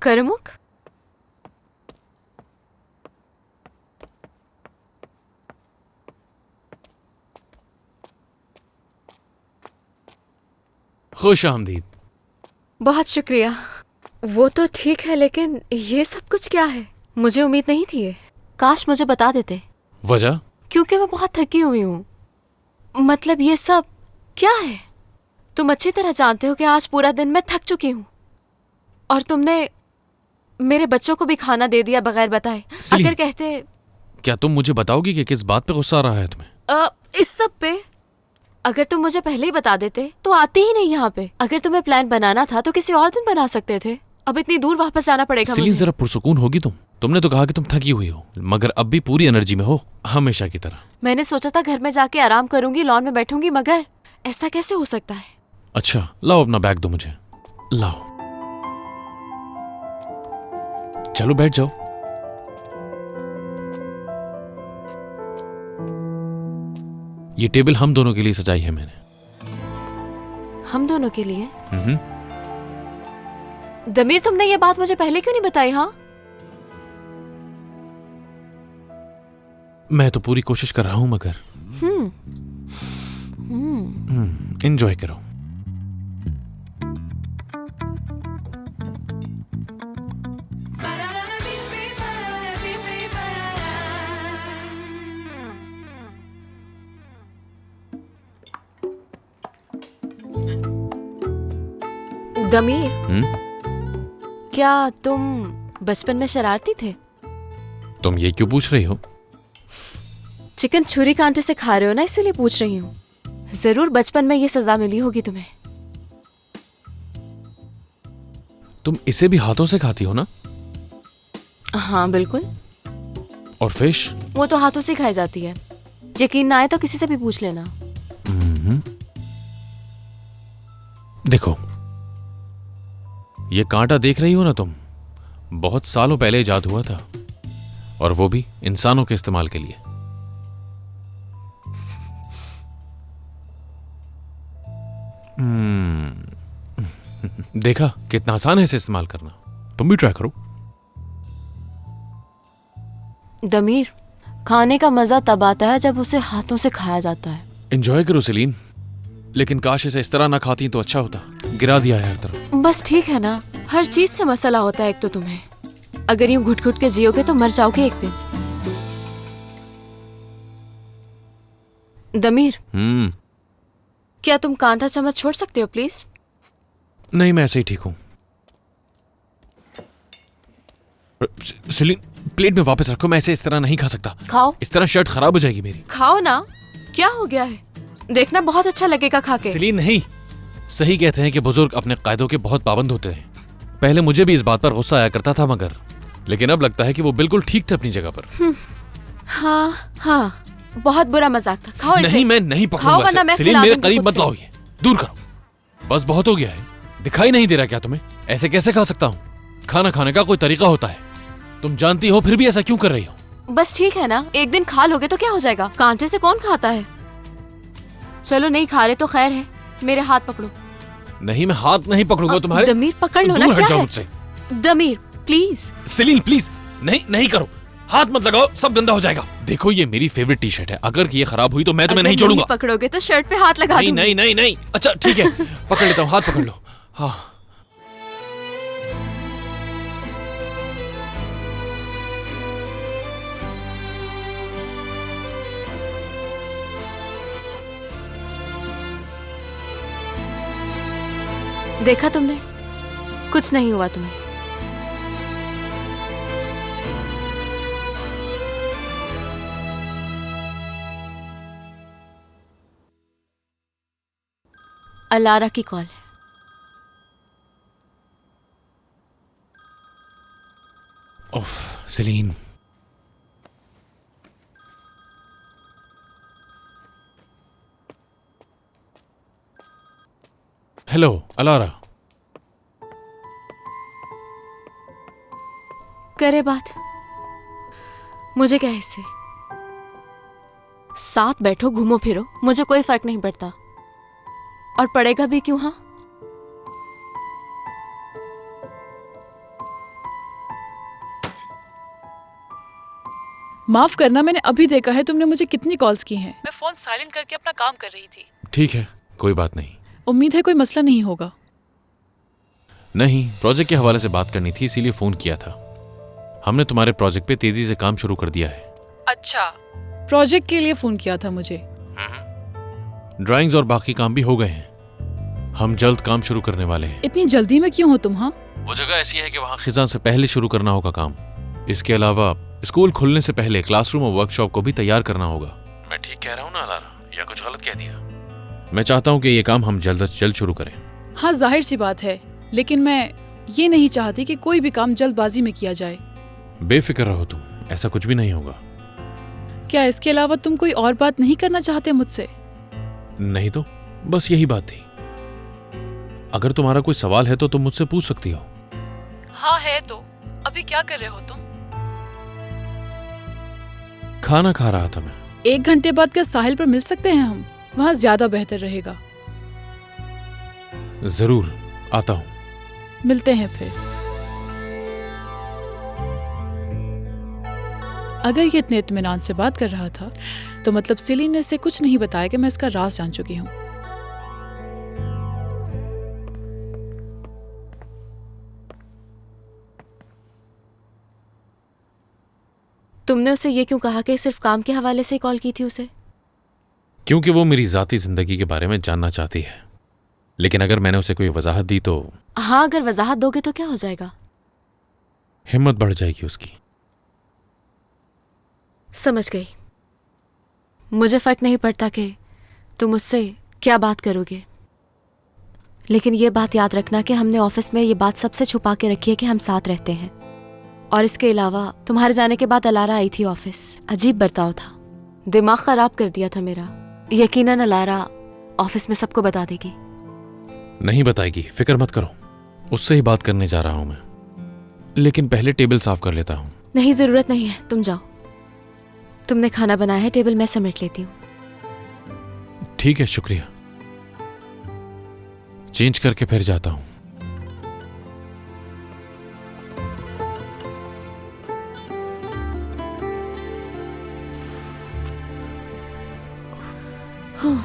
करमुक, खुश आमदीद। बहुत शुक्रिया। वो तो ठीक है, लेकिन ये सब कुछ क्या है? मुझे उम्मीद नहीं थी ये। काश मुझे बता देते। वजह? क्योंकि मैं बहुत थकी हुई हूँ। मतलब ये सब क्या है? तुम अच्छी तरह जानते हो कि आज पूरा दिन मैं थक चुकी हूँ, और तुमने मेरे बच्चों को भी खाना दे दिया बगैर बताए। अगर कहते। क्या तुम मुझे बताओगी कि किस बात पे गुस्सा आ रहा है तुम्हें? इस सब पे। अगर तुम मुझे पहले ही बता देते तो आते ही नहीं यहाँ पे। अगर तुम्हें प्लान बनाना था तो किसी और दिन बना सकते थे। अब इतनी दूर वापस जाना पड़ेगा सिलीन, मुझे। जरा पुरसुकून होगी तुम। तुमने तो कहा कि तुम थकी हुई हो, मगर अब भी पूरी एनर्जी में हो, हमेशा की तरह। मैंने सोचा था घर में जाके आराम करूंगी, लॉन में बैठूंगी, मगर ऐसा कैसे हो सकता है? अच्छा, लाओ अपना बैग दो मुझे। लाओ, चलो बैठ जाओ। ये टेबल हम दोनों के लिए सजाई है मैंने। हम दोनों के लिए? दमीर, तुमने ये बात मुझे पहले क्यों नहीं बताई? हाँ, मैं तो पूरी कोशिश कर रहा हूं, मगर एंजॉय करो। दमीर, क्या तुम बचपन में शरारती थे? तुम ये क्यों पूछ रही हो? चिकन छुरी कांटे से खा रहे हो ना, इसीलिए पूछ रही हूँ। जरूर बचपन में ये सजा मिली होगी तुम्हें। तुम इसे भी हाथों से खाती हो ना? हाँ बिल्कुल। और फिश? वो तो हाथों से खाई जाती है। यकीन ना आए तो किसी से भी पूछ लेना। देखो, ये कांटा देख रही हो ना तुम, बहुत सालों पहले इजाद हुआ था, और वो भी इंसानों के इस्तेमाल के लिए। देखा कितना आसान है इसे इस्तेमाल करना। तुम भी ट्राई करो। दमीर, खाने का मजा तब आता है जब उसे हाथों से खाया जाता है। एंजॉय करो सेलीन, लेकिन काश इसे इस तरह ना खाती तो अच्छा होता। गिरा दिया है हर तरफ। बस ठीक है ना, हर चीज से मसला होता है एक तो तुम्हें। अगर यूं घुट घुट के जियोगे तो मर जाओगे एक दिन। दमीर, क्या तुम कांटा चम्मच छोड़ सकते हो प्लीज? नहीं, मैं ऐसे ही ठीक हूं। सेलीन, प्लेट में वापस रखो, मैं ऐसे इस तरह नहीं खा सकता। खाओ। इस तरह शर्ट खराब हो जाएगी मेरी। खाओ ना, क्या हो गया है? देखना बहुत अच्छा लगेगा खा के। सेलीन नहीं, सही कहते हैं कि बुजुर्ग अपने कायदों के बहुत पाबंद होते हैं। पहले मुझे भी इस बात पर गुस्सा आया करता था, मगर लेकिन अब लगता है कि वो बिल्कुल ठीक थे अपनी जगह पर। हाँ, बहुत बुरा मजाक था। खाओ इसे। नहीं, मैं नहीं खाओ वरना मैं पकड़ूंगा। सेलीन, खिला मेरे दूंगी करीब खुद मत से। लाओ, ये दूर करो। बस बहुत हो गया है। दिखाई नहीं दे रहा क्या तुम्हें? ऐसे कैसे खा सकता हूँ? खाना खाने का कोई तरीका होता है। तुम जानती हो, फिर भी ऐसा क्यों कर रही हो? बस ठीक है ना, एक दिन खा लोगे तो क्या हो जाएगा? कांटे से कौन खाता है? चलो नहीं खा रहे तो खैर है, मेरे हाथ पकड़ो। नहीं, मैं हाथ नहीं पकड़ूंगा तुम्हारे। दमीर, पकड़ लो ना। दूर हट क्या जाओ है? मुझसे। Damir please. सेलीन प्लीज, नहीं नहीं करो, हाथ मत लगाओ, सब गंदा हो जाएगा। देखो, ये मेरी फेवरेट टी शर्ट है, अगर ये खराब हुई तो मैं तुम्हें नहीं छोड़ूंगा। पकड़ोगे तो शर्ट पे हाथ लगा नहीं दूंगी। नहीं नहीं नहीं। अच्छा ठीक है, पकड़ लेता हूँ, हाथ पकड़ लो। हाँ, देखा तुमने, कुछ नहीं हुआ तुम्हें। अलारा की कॉल है। ओफ सेलीन, हेलो अलारा। करे बात, मुझे क्या है इससे? साथ बैठो, घूमो फिरो, मुझे कोई फर्क नहीं पड़ता। और पड़ेगा भी क्यों? हाँ, माफ करना, मैंने अभी देखा है तुमने मुझे कितनी कॉल्स की हैं। मैं फोन साइलेंट करके अपना काम कर रही थी। ठीक है, कोई बात नहीं। उम्मीद है कोई मसला नहीं होगा। नहीं, प्रोजेक्ट के हवाले से बात करनी थी, इसीलिए फोन किया था। हमने तुम्हारे प्रोजेक्ट पे तेजी से काम शुरू कर दिया है। अच्छा, प्रोजेक्ट के लिए फोन किया था मुझे। ड्राइंग्स और बाकी काम भी हो गए हैं। हम जल्द काम शुरू करने वाले हैं। इतनी जल्दी में क्यों हो तुम? हाँ, वो जगह ऐसी है कि वहाँ खिज़ां से पहले शुरू करना होगा काम। इसके अलावा स्कूल खुलने से पहले क्लासरूम और वर्कशॉप को भी तैयार करना होगा। मैं ठीक कह रहा हूँ ना अलारा, या कुछ गलत कह दिया? मैं चाहता हूँ कि ये काम हम जल्द से जल्द शुरू करें। हाँ, जाहिर सी बात है, लेकिन मैं ये नहीं चाहती कि कोई भी काम जल्दबाजी में किया जाए। बेफिक्र रहो तुम, ऐसा कुछ भी नहीं होगा। क्या इसके अलावा तुम कोई और बात नहीं करना चाहते मुझसे? नहीं तो बस यही बात थी। अगर तुम्हारा कोई सवाल है तो तुम मुझसे पूछ सकती हो। हाँ है तो। अभी क्या कर रहे हो तुम? खाना खा रहा था मैं। 1 घंटे बाद क्या साहिल पर मिल सकते हैं हम? वहाँ ज्यादा बेहतर रहेगा। जरूर आता हूँ। मिलते हैं फिर। अगर ये इतने इत्मीनान से बात कर रहा था तो मतलब सेलिन ने इसे कुछ नहीं बताया कि मैं इसका राज जान चुकी हूँ। तुमने उसे ये क्यों कहा कि सिर्फ काम के हवाले से कॉल की थी उसे? क्योंकि वो मेरी जाती जिंदगी के बारे में जानना चाहती है। लेकिन अगर मैंने उसे कोई वजाहत दी तो... हाँ, अगर वजाहत दोगे तो क्या हो जाएगा? हिम्मत बढ़ जाएगी उसकी। समझ गई। मुझे फर्क नहीं पड़ता कि तुम उससे क्या बात करोगे, लेकिन ये बात याद रखना कि हमने ऑफिस में ये बात सबसे छुपा के रखी है कि हम साथ रहते हैं। और इसके अलावा तुम्हारे जाने के बाद अलारा आई थी ऑफिस। अजीब बर्ताव था, दिमाग खराब कर दिया था मेरा। यकीनन अलारा ऑफिस में सबको बता देगी। नहीं बताएगी, फिक्र मत करो। उससे ही बात करने जा रहा हूं मैं, लेकिन पहले टेबल साफ कर लेता हूं। नहीं, जरूरत नहीं है, तुम जाओ। तुमने खाना बनाया है, टेबल मैं समेट लेती हूँ। ठीक है, शुक्रिया। चेंज करके फिर जाता हूं। Whew.